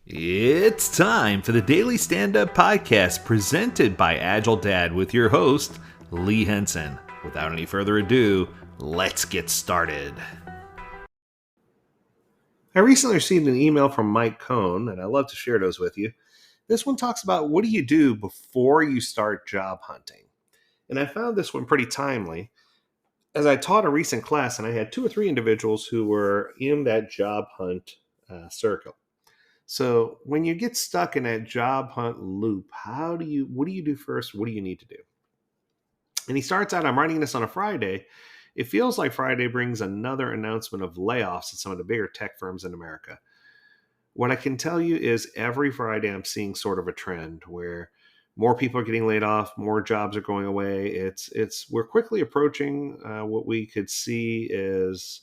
It's time for the Daily Stand Up Podcast presented by Agile Dad with your host, Lee Henson. Without any further ado, let's get started. I recently received an email from Mike Cohn, and I love to share those with you. This one talks about what do you do before you start job hunting? And I found this one pretty timely as I taught a recent class and I had two or three individuals who were in that job hunt circle. So when you get stuck in that job hunt loop, what do you do first? What do you need to do? And he starts out, I'm writing this on a Friday. It feels like Friday brings another announcement of layoffs at some of the bigger tech firms in America. What I can tell you is every Friday I'm seeing sort of a trend where more people are getting laid off, more jobs are going away. We're quickly approaching what we could see is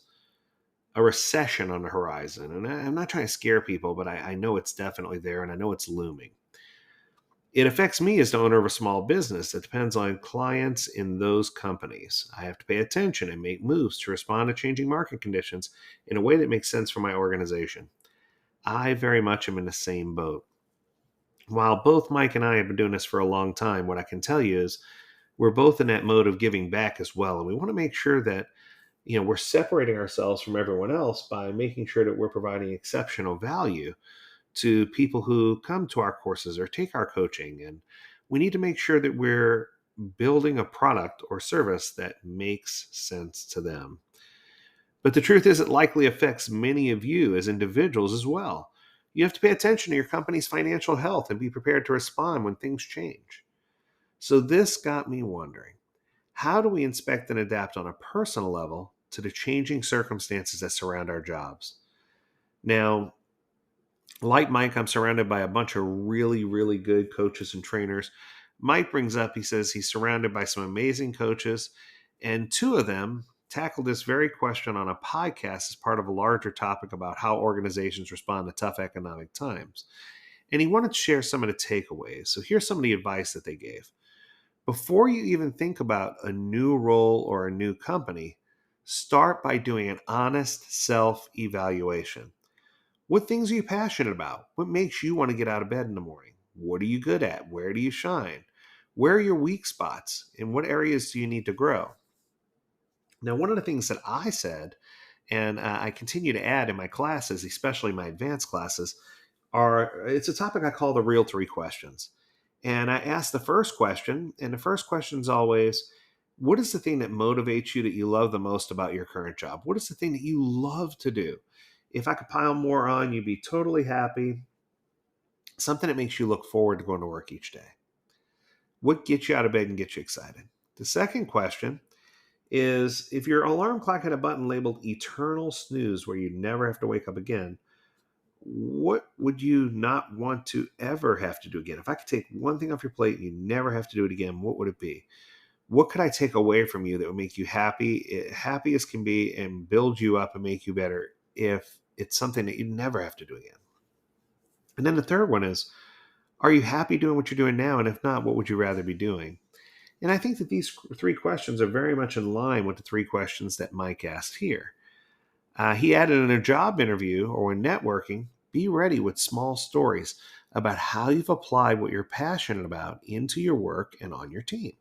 a recession on the horizon. And I'm not trying to scare people, but I know it's definitely there and I know it's looming. It affects me as the owner of a small business that depends on clients in those companies. I have to pay attention and make moves to respond to changing market conditions in a way that makes sense for my organization. I very much am in the same boat. While both Mike and I have been doing this for a long time, what I can tell you is we're both in that mode of giving back as well. And we want to make sure that we're separating ourselves from everyone else by making sure that we're providing exceptional value to people who come to our courses or take our coaching. And we need to make sure that we're building a product or service that makes sense to them. But the truth is, it likely affects many of you as individuals as well. You have to pay attention to your company's financial health and be prepared to respond when things change. So, this got me wondering, how do we inspect and adapt on a personal level to the changing circumstances that surround our jobs? Now, like Mike, I'm surrounded by a bunch of really, really good coaches and trainers. Mike brings up, he says he's surrounded by some amazing coaches, and two of them tackled this very question on a podcast as part of a larger topic about how organizations respond to tough economic times. And he wanted to share some of the takeaways. So here's some of the advice that they gave. Before you even think about a new role or a new company, start by doing an honest self evaluation. What things are you passionate about? What makes you want to get out of bed in the morning? What are you good at? Where do you shine? Where are your weak spots? In what areas do you need to grow? Now, one of the things that I said, and I continue to add in my classes, especially my advanced classes, it's a topic I call the real three questions. And I ask the first question, and the first question is always, what is the thing that motivates you that you love the most about your current job? What is the thing that you love to do? If I could pile more on, you'd be totally happy. Something that makes you look forward to going to work each day. What gets you out of bed and gets you excited? The second question is, if your alarm clock had a button labeled eternal snooze where you never have to wake up again, what would you not want to ever have to do again? If I could take one thing off your plate and you never have to do it again, what would it be? What could I take away from you that would make you happy as can be, and build you up and make you better if it's something that you never have to do again? And then the third one is, are you happy doing what you're doing now? And if not, what would you rather be doing? And I think that these three questions are very much in line with the three questions that Mike asked here. He added in a job interview or when networking, be ready with small stories about how you've applied what you're passionate about into your work and on your team.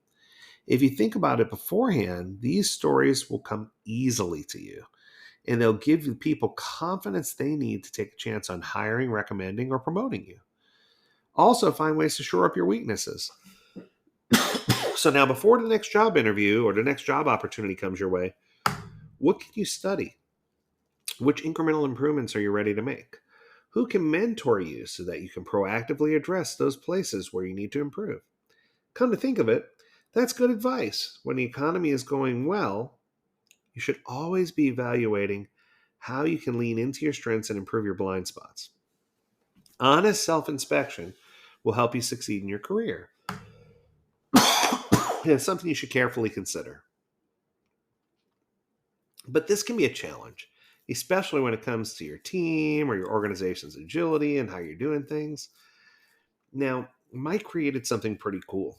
If you think about it beforehand, these stories will come easily to you, and they'll give the people confidence they need to take a chance on hiring, recommending, or promoting you. Also, find ways to shore up your weaknesses. So now, before the next job interview or the next job opportunity comes your way, what can you study? Which incremental improvements are you ready to make? Who can mentor you so that you can proactively address those places where you need to improve? Come to think of it, that's good advice. When the economy is going well, you should always be evaluating how you can lean into your strengths and improve your blind spots. Honest self inspection will help you succeed in your career. It's something you should carefully consider. But this can be a challenge, especially when it comes to your team or your organization's agility and how you're doing things. Now, Mike created something pretty cool.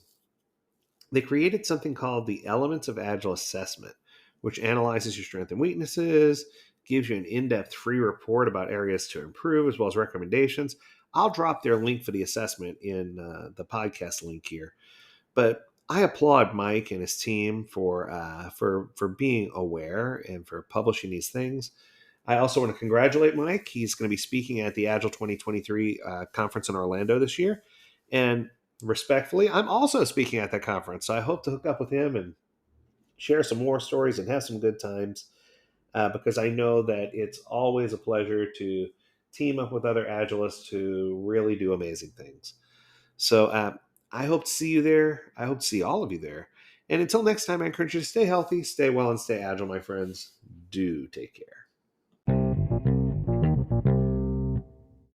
They created something called the Elements of Agile Assessment, which analyzes your strengths and weaknesses, gives you an in-depth free report about areas to improve as well as recommendations. I'll drop their link for the assessment in the podcast link here. But I applaud Mike and his team for being aware and for publishing these things. I also want to congratulate Mike. He's going to be speaking at the Agile 2023 conference in Orlando this year. And respectfully, I'm also speaking at that conference. So I hope to hook up with him and share some more stories and have some good times because I know that it's always a pleasure to team up with other Agilists to really do amazing things. So I hope to see you there. I hope to see all of you there. And until next time, I encourage you to stay healthy, stay well, and stay agile, my friends. Do take care.